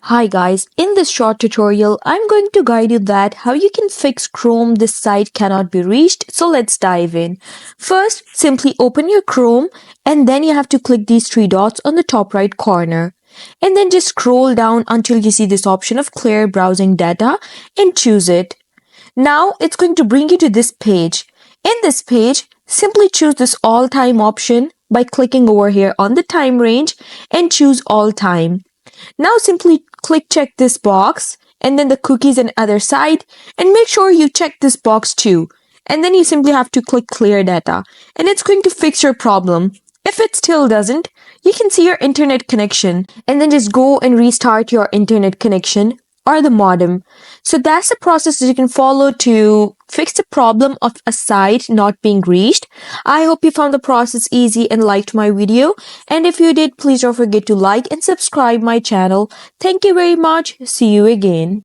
Hi guys, in this short tutorial, I'm going to guide you that how you can fix Chrome this site cannot be reached. So let's dive in. First, simply open your Chrome and then you have to click these three dots on the top right corner. And then just scroll down until you see this option of clear browsing data and choose it. Now it's going to bring you to this page. In this page, simply choose this all time option by clicking over here on the time range and choose all time. Now simply click check this box and then the cookies on other side and make sure you check this box too. And then you simply have to click clear data and it's going to fix your problem. If it still doesn't, you can see your internet connection and then just go and restart your internet connection or the modem. So that's the process that you can follow to fix the problem of a site not being reached. I hope you found the process easy and liked my video. And if you did, please don't forget to like and subscribe my channel. Thank you very much. See you again.